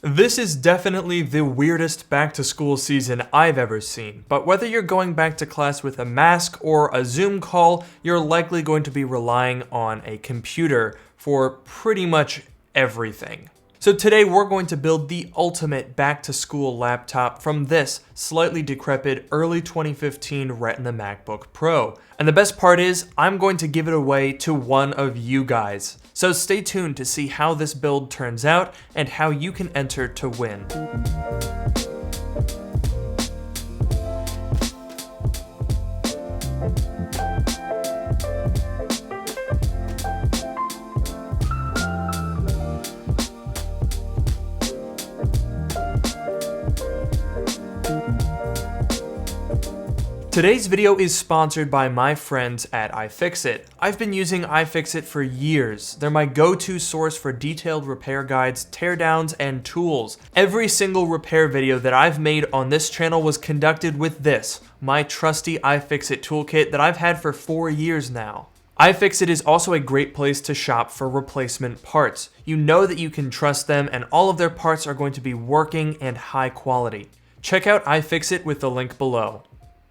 This is definitely the weirdest back-to-school season I've ever seen, but whether you're going back to class with a mask or a Zoom call, you're likely going to be relying on a computer for pretty much everything. So today we're going to build the ultimate back-to-school laptop from this slightly decrepit early 2015 Retina MacBook Pro. And the best part is, I'm going to give it away to one of you guys. So stay tuned to see how this build turns out and how you can enter to win. Today's video is sponsored by my friends at Ifixit. I've been using Ifixit for years. They're my go-to source for detailed repair guides, teardowns, and tools. Every single repair video that I've made on this channel was conducted with this, my trusty Ifixit toolkit that I've had for 4 years now. Ifixit is also a great place to shop for replacement parts. You know that you can trust them and all of their parts are going to be working and high quality. Check out Ifixit with the link below.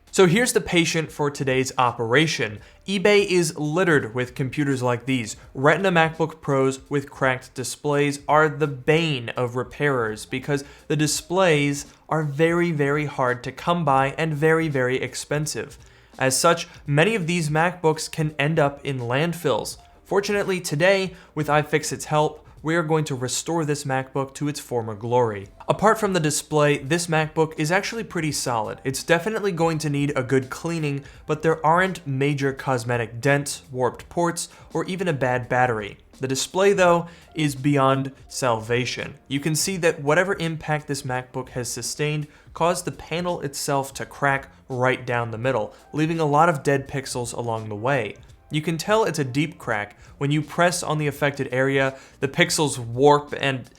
So here's the patient for today's operation. eBay is littered with computers like these. Retina MacBook Pros with cracked displays are the bane of repairers because the displays are very hard to come by and very expensive. As such, many of these MacBooks can end up in landfills. Fortunately today, with Ifixit's help, we are going to restore this MacBook to its former glory. Apart from the display, this MacBook is actually pretty solid. It's definitely going to need a good cleaning, but there aren't major cosmetic dents, warped ports, or even a bad battery. The display, though, is beyond salvation. You can see that whatever impact this MacBook has sustained caused the panel itself to crack right down the middle, leaving a lot of dead pixels along the way. You can tell it's a deep crack. When you press on the affected area, the pixels warp and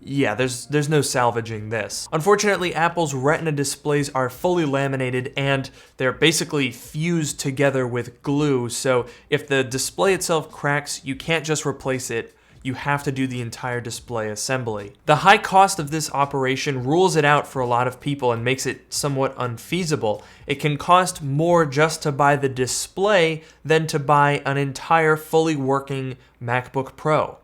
yeah, there's no salvaging this. Unfortunately, Apple's Retina displays are fully laminated and they're basically fused together with glue, so if the display itself cracks, you can't just replace it. You have to do the entire display assembly. The high cost of this operation rules it out for a lot of people and makes it somewhat unfeasible. It can cost more just to buy the display than to buy an entire fully working MacBook Pro.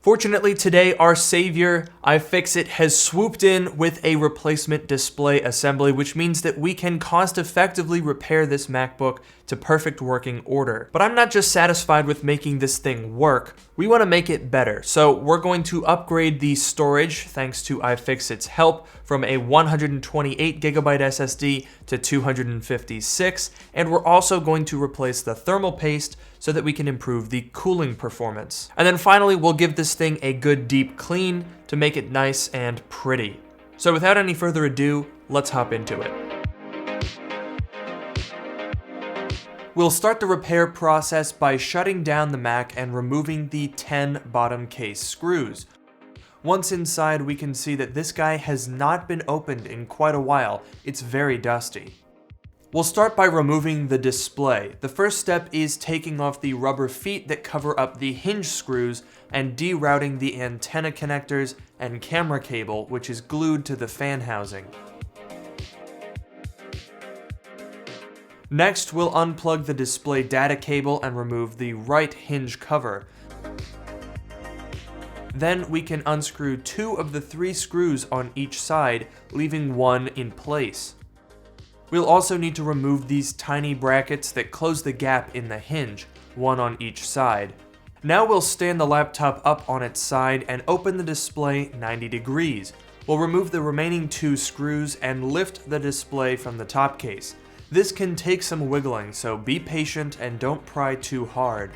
Fortunately today, our savior, Ifixit, has swooped in with a replacement display assembly, which means that we can cost-effectively repair this MacBook to perfect working order. But I'm not just satisfied with making this thing work, we want to make it better. So we're going to upgrade the storage, thanks to Ifixit's help, from a 128GB SSD to 256, and we're also going to replace the thermal paste so that we can improve the cooling performance. And then finally, we'll give this thing a good deep clean to make it nice and pretty. So without any further ado, let's hop into it. We'll start the repair process by shutting down the Mac and removing the 10 bottom case screws. Once inside, we can see that this guy has not been opened in quite a while. It's very dusty. We'll start by removing the display. The first step is taking off the rubber feet that cover up the hinge screws and derouting the antenna connectors and camera cable, which is glued to the fan housing. Next, we'll unplug the display data cable and remove the right hinge cover. Then we can unscrew 2 of the 3 screws on each side, leaving one in place. We'll also need to remove these tiny brackets that close the gap in the hinge, one on each side. Now we'll stand the laptop up on its side and open the display 90 degrees. We'll remove the remaining 2 screws and lift the display from the top case. This can take some wiggling, so be patient and don't pry too hard.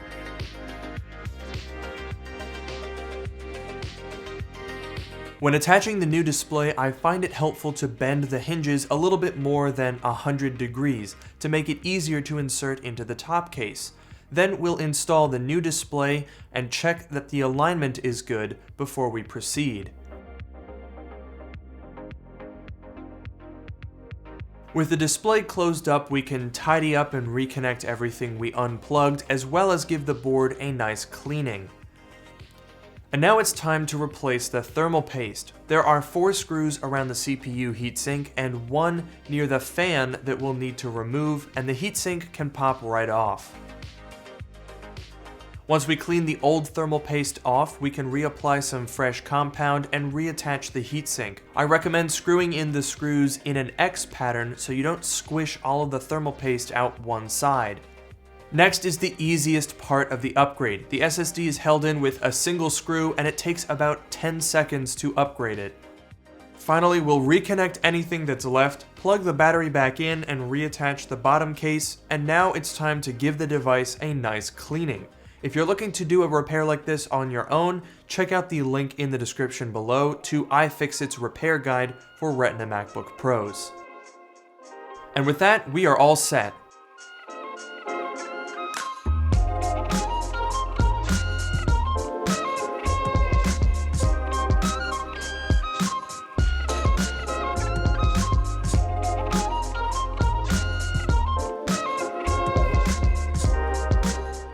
When attaching the new display, I find it helpful to bend the hinges a little bit more than 100 degrees to make it easier to insert into the top case. Then we'll install the new display and check that the alignment is good before we proceed. With the display closed up, we can tidy up and reconnect everything we unplugged, as well as give the board a nice cleaning. And now it's time to replace the thermal paste. There are 4 screws around the CPU heatsink and 1 near the fan that we'll need to remove, and the heatsink can pop right off. Once we clean the old thermal paste off, we can reapply some fresh compound and reattach the heatsink. I recommend screwing in the screws in an X pattern so you don't squish all of the thermal paste out one side. Next is the easiest part of the upgrade. The SSD is held in with a single screw and it takes about 10 seconds to upgrade it. Finally, we'll reconnect anything that's left, plug the battery back in and reattach the bottom case, and now it's time to give the device a nice cleaning. If you're looking to do a repair like this on your own, check out the link in the description below to Ifixit's repair guide for Retina MacBook Pros. And with that, we are all set.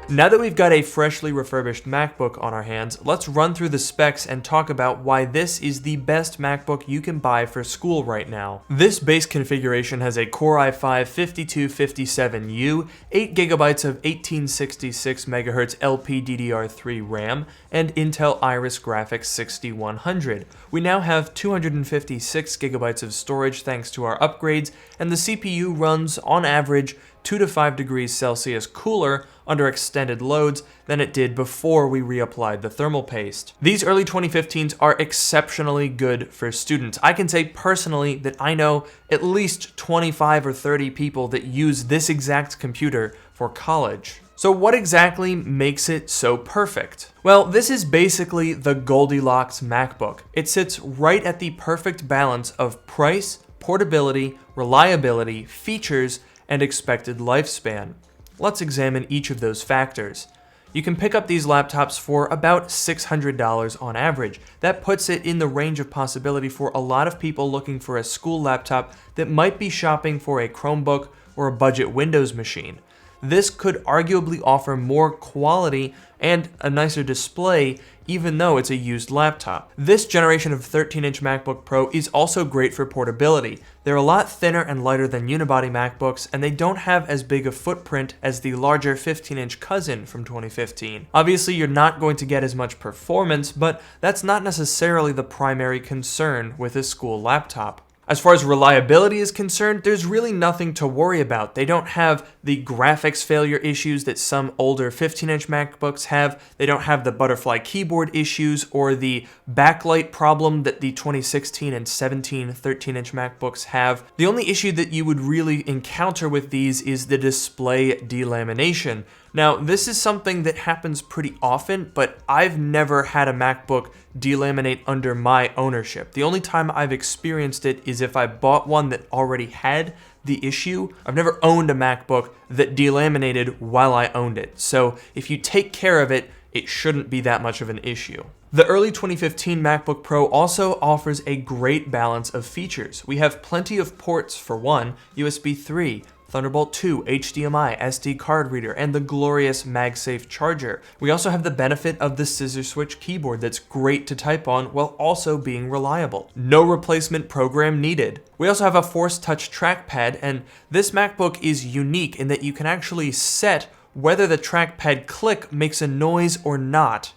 Now that we've got a freshly refurbished MacBook on our hands, let's run through the specs and talk about why this is the best MacBook you can buy for school right now. This base configuration has a Core i5-5257U, 8GB of 1866MHz LPDDR3 RAM, and Intel Iris Graphics 6100. We now have 256GB of storage thanks to our upgrades, and the CPU runs, on average, 2 to 5 degrees Celsius cooler under extended loads than it did before we reapplied the thermal paste. These early 2015s are exceptionally good for students. I can say personally that I know at least 25 or 30 people that use this exact computer for college. So what exactly makes it so perfect? Well, this is basically the Goldilocks MacBook. It sits right at the perfect balance of price, portability, reliability, features, and expected lifespan. Let's examine each of those factors. You can pick up these laptops for about $600 on average. That puts it in the range of possibility for a lot of people looking for a school laptop that might be shopping for a Chromebook or a budget Windows machine. This could arguably offer more quality and a nicer display even though it's a used laptop. This generation of 13-inch MacBook Pro is also great for portability. They're a lot thinner and lighter than unibody MacBooks, and they don't have as big a footprint as the larger 15-inch cousin from 2015. Obviously, you're not going to get as much performance, but that's not necessarily the primary concern with a school laptop. As far as reliability is concerned, there's really nothing to worry about. They don't have the graphics failure issues that some older 15-inch MacBooks have. They don't have the butterfly keyboard issues or the backlight problem that the 2016 and 17 13-inch MacBooks have. The only issue that you would really encounter with these is the display delamination. Now, this is something that happens pretty often, but I've never had a MacBook delaminate under my ownership. The only time I've experienced it is if I bought one that already had the issue. I've never owned a MacBook that delaminated while I owned it. So if you take care of it, it shouldn't be that much of an issue. The early 2015 MacBook Pro also offers a great balance of features. We have plenty of ports for one, USB 3, Thunderbolt 2, HDMI, SD card reader, and the glorious MagSafe charger. We also have the benefit of the scissor switch keyboard that's great to type on while also being reliable. No replacement program needed. We also have a Force Touch trackpad, and this MacBook is unique in that you can actually set whether the trackpad click makes a noise or not.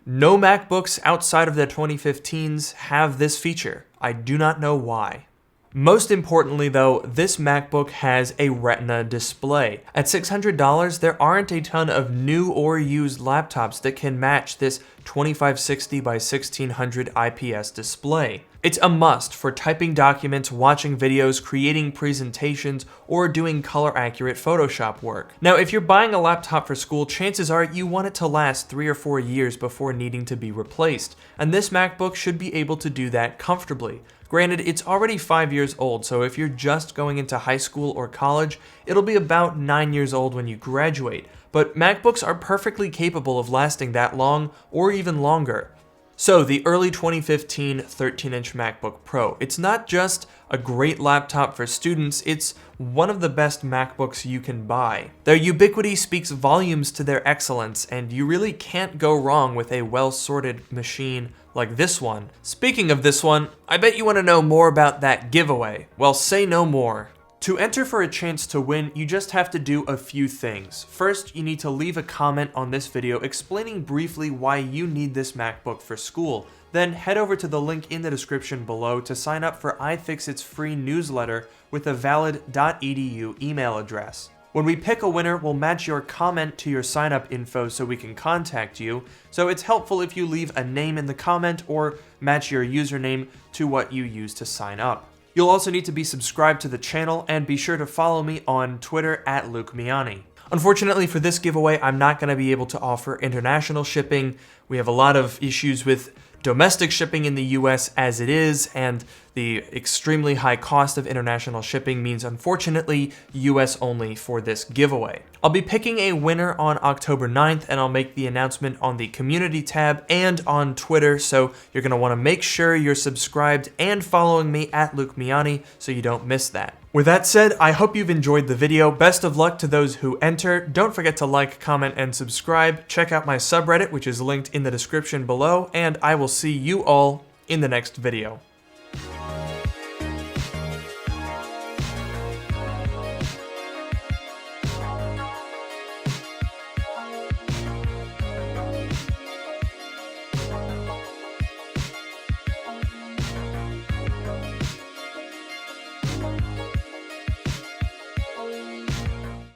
No MacBooks outside of the 2015s have this feature. I do not know why. Most importantly though, this MacBook has a Retina display. At $600, there aren't a ton of new or used laptops that can match this 2560 by 1600 IPS display. It's a must for typing documents, watching videos, creating presentations, or doing color-accurate Photoshop work. Now, if you're buying a laptop for school, chances are you want it to last 3 or 4 years before needing to be replaced, and this MacBook should be able to do that comfortably. Granted, it's already 5 years old, so if you're just going into high school or college, it'll be about 9 years old when you graduate, but MacBooks are perfectly capable of lasting that long or even longer. So the early 2015 13-inch MacBook Pro. It's not just a great laptop for students, it's one of the best MacBooks you can buy. Their ubiquity speaks volumes to their excellence, and you really can't go wrong with a well-sorted machine like this one. Speaking of this one, I bet you want to know more about that giveaway. Well, say no more. To enter for a chance to win, you just have to do a few things. First, you need to leave a comment on this video explaining briefly why you need this MacBook for school. Then head over to the link in the description below to sign up for Ifixit's free newsletter with a valid .edu email address. When we pick a winner, we'll match your comment to your sign-up info so we can contact you, so it's helpful if you leave a name in the comment or match your username to what you use to sign up. You'll also need to be subscribed to the channel and be sure to follow me on Twitter @LukeMiani. Unfortunately for this giveaway, I'm not going to be able to offer international shipping. We have a lot of issues with domestic shipping in the US as it is, and the extremely high cost of international shipping means unfortunately US only for this giveaway. I'll be picking a winner on October 9th, and I'll make the announcement on the community tab and on Twitter, so you're going to want to make sure you're subscribed and following me @LukeMiani so you don't miss that. With that said, I hope you've enjoyed the video. Best of luck to those who enter. Don't forget to like, comment, and subscribe. Check out my subreddit, which is linked in the description below, and I will see you all in the next video.